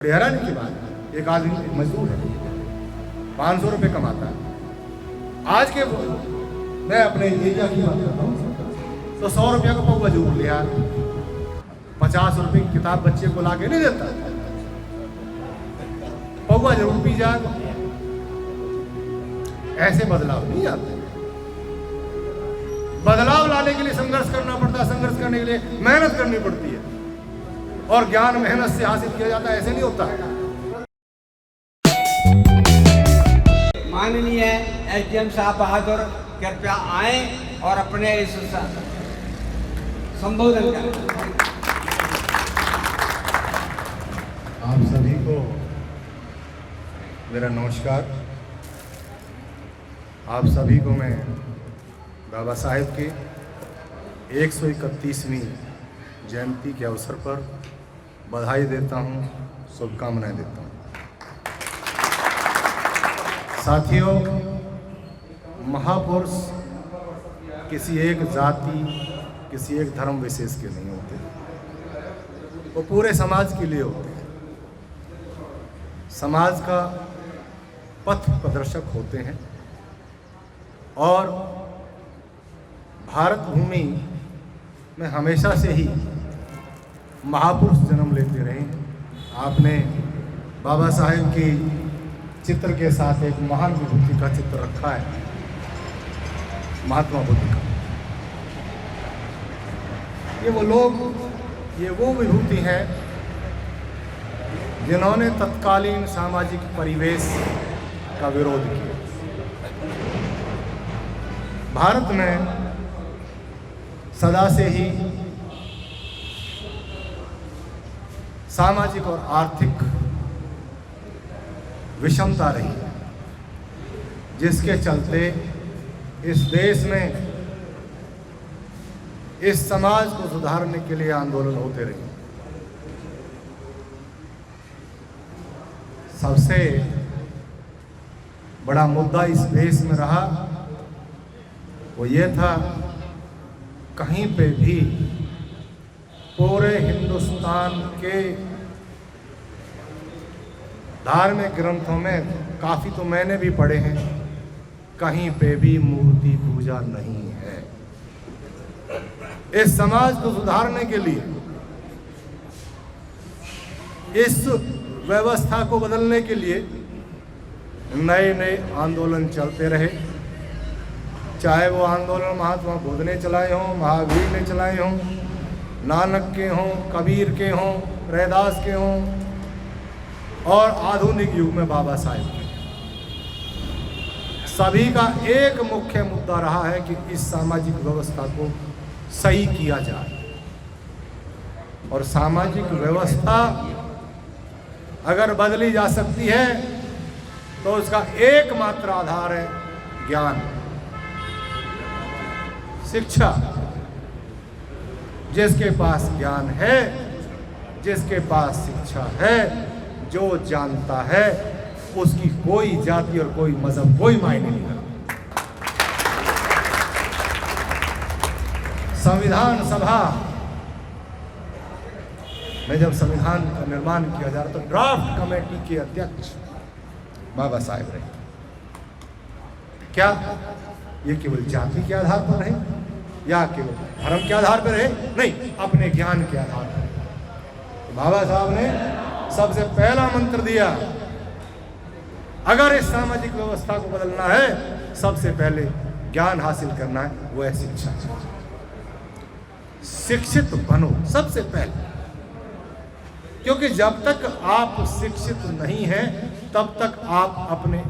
हैरानी की बात, एक आदमी मजदूर है, 500 रुपये कमाता है। आज के मैं अपने एरिया की बात करता हूँ तो 100 रुपये का पौवा जरूर लिया, 50 रुपये की किताब बच्चे को ला के नहीं देता, पौवा जरूर पी जाएगा। ऐसे बदलाव नहीं आते। बदलाव लाने के लिए संघर्ष करना पड़ता है, संघर्ष करने के लिए मेहनत करनी पड़ती है, और ज्ञान मेहनत से हासिल किया जाता है, ऐसे नहीं होता है। माननीय एसडीएम साहब बहादुर कृपया आए और अपने इस संबोधन करें। आप सभी को मेरा नमस्कार। आप सभी को मैं बाबा साहेब के 131वीं जयंती के अवसर पर बधाई देता हूँ, शुभकामनाएं देता हूँ। साथियों, महापुरुष किसी एक जाति, किसी एक धर्म विशेष के नहीं होते, वो पूरे समाज के लिए होते हैं। समाज का पथ प्रदर्शक होते हैं, और भारत भूमि में हमेशा से ही महापुरुष जन्म लेते रहे हैं। आपने बाबा साहेब की चित्र के साथ एक महान विभूति का चित्र रखा है, महात्मा बुद्ध का। ये वो लोग, ये वो विभूति हैं जिन्होंने तत्कालीन सामाजिक परिवेश का विरोध किया। भारत में सदा से ही सामाजिक और आर्थिक विषमता रही, जिसके चलते इस देश में इस समाज को सुधारने के लिए आंदोलन होते रहे। सबसे बड़ा मुद्दा इस देश में रहा वो ये था, कहीं पे भी पूरे हिंदुस्तान के धार्मिक ग्रंथों में, काफ़ी तो मैंने भी पढ़े हैं, कहीं पे भी मूर्ति पूजा नहीं है। इस समाज को सुधारने के लिए, इस व्यवस्था को बदलने के लिए नए नए आंदोलन चलते रहे। चाहे वो आंदोलन महात्मा बुद्ध ने चलाए हों, महावीर ने चलाए हों, नानक के हों, कबीर के हों, रैदास के हों, और आधुनिक युग में बाबा साहेब के, सभी का एक मुख्य मुद्दा रहा है कि इस सामाजिक व्यवस्था को सही किया जाए। और सामाजिक व्यवस्था अगर बदली जा सकती है तो उसका एकमात्र आधार है ज्ञान, शिक्षा। जिसके पास ज्ञान है, जिसके पास शिक्षा है, जो जानता है, उसकी कोई जाति और कोई मजहब कोई मायने नहीं रखता। संविधान सभा में जब संविधान का निर्माण किया जा रहा तो ड्राफ्ट कमेटी के अध्यक्ष बाबा साहेब रहे। क्या ये केवल जाति के आधार पर रहे या केवल धर्म के आधार पर रहे? नहीं, अपने ज्ञान के आधार पर। तो बाबा साहब ने सबसे पहला मंत्र दिया, अगर इस सामाजिक व्यवस्था को बदलना है, सबसे पहले ज्ञान हासिल करना है, वो है शिक्षा। शिक्षित बनो सबसे पहले, क्योंकि जब तक आप शिक्षित नहीं हैं तब तक आप अपने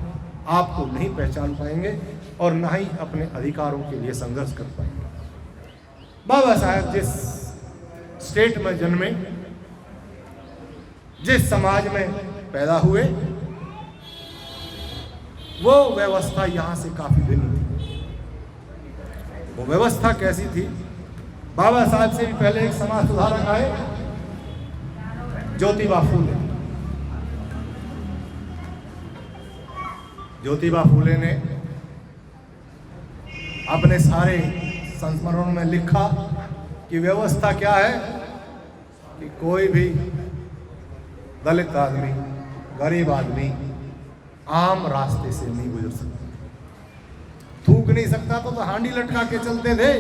आप को नहीं पहचान पाएंगे और ना ही अपने अधिकारों के लिए संघर्ष कर पाएंगे। बाबा साहब जिस स्टेट में जन्मे, जिस समाज में पैदा हुए, वो व्यवस्था यहाँ से काफी भिन्न थी। वो व्यवस्था कैसी थी? बाबा साहब से भी पहले एक समाज सुधारक आए, ज्योतिबा फूले। ज्योतिबा फूले ने अपने सारे संस्मरणों में लिखा कि व्यवस्था क्या है कि कोई भी दलित आदमी, गरीब आदमी आम रास्ते से नहीं गुजर सकता। थूक नहीं सकता तो हांडी लटका के चलते थे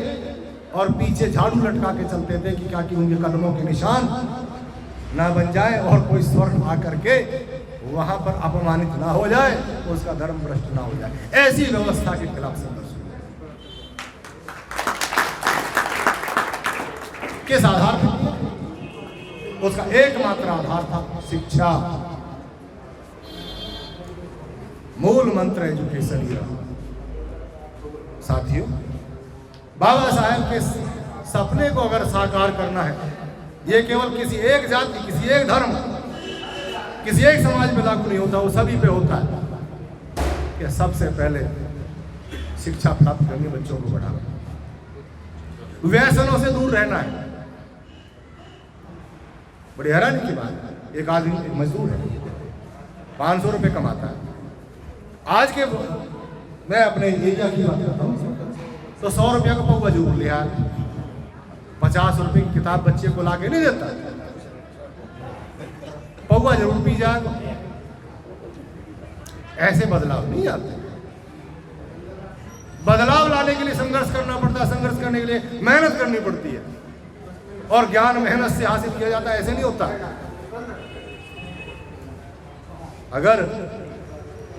और पीछे झाड़ू लटका के चलते थे कि क्या कि उनके कदमों के निशान ना बन जाए और कोई स्वर्ण आकर के वहां पर अपमानित ना हो जाए, उसका धर्म भ्रष्ट ना हो जाए। ऐसी व्यवस्था के खिलाफ संघर्ष किस आधार पर? उसका एकमात्र आधार था शिक्षा। मूल मंत्र एजुकेशन ही रहा। साथियों, बाबा साहेब के सपने को अगर साकार करना है, ये केवल किसी एक जाति, किसी एक धर्म, किसी एक समाज में लागू नहीं होता, वो सभी पे होता है कि सबसे पहले शिक्षा प्राप्त करनी, बच्चों को बढ़ाना, व्यसनों से दूर रहना है। बड़ी हैरानी की बात, एक आदमी एक मजदूर है, 500 रुपये कमाता है। आज के मैं अपने एरिया की बात करता हूँ तो 100 रुपये का पौवा जरूर लिया, 50 रुपये की किताब बच्चे को ला के नहीं देता, पौवा जरूर पी जाएगा। ऐसे बदलाव नहीं आते। बदलाव लाने के लिए संघर्ष करना पड़ता है, संघर्ष करने के लिए मेहनत करनी पड़ती है, और ज्ञान मेहनत से हासिल किया जाता है, ऐसे नहीं होता। अगर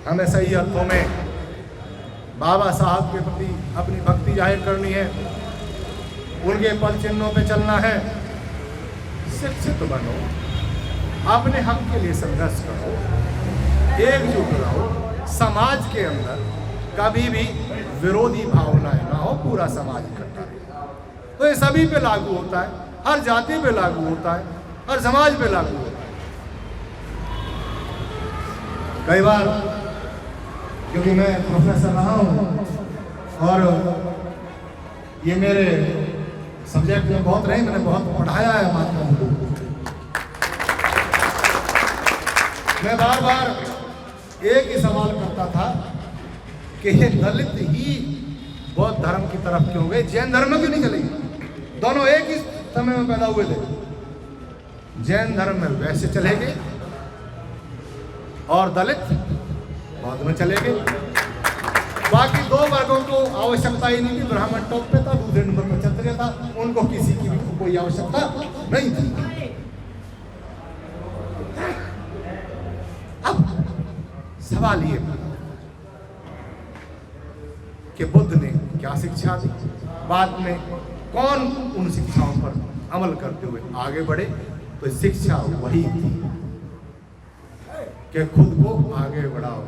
हमें सही अर्थों में बाबा साहब के प्रति अपनी भक्ति जाहिर करनी है, उनके पद चिन्हों पे चलना है, शिक्षित बनो, अपने हक के लिए संघर्ष करो, एकजुट रहो, समाज के अंदर कभी भी विरोधी भावनाएं ना हो, पूरा समाज इकट्ठा रहे। तो ये सभी पे लागू होता है, हर जाति पे लागू होता है, हर समाज पे लागू होता है। कई बार क्योंकि मैं प्रोफेसर रहा हूँ और ये मेरे सब्जेक्ट में बहुत रहे, मैंने बहुत पढ़ाया है महात्मा बुद्ध को। मैं बार बार एक ही सवाल करता था कि ये दलित ही बौद्ध धर्म की तरफ क्यों गए, जैन धर्म में क्यों नहीं चले गए? दोनों एक ही समय में पैदा हुए थे। जैन धर्म में वैसे चले गए और दलित बौद्ध में चले गए। बाकी दो वर्गों को आवश्यकता ही नहीं थी। ब्राह्मण टॉप पे था, दूसरे नंबर पर क्षत्रिय था, उनको किसी की भी कोई आवश्यकता नहीं थी। अब सवाल ये कि बुद्ध ने क्या शिक्षा दी, बाद में कौन उन शिक्षाओं पर अमल करते हुए आगे बढ़े? तो शिक्षा वही थी कि खुद को आगे बढ़ाओ,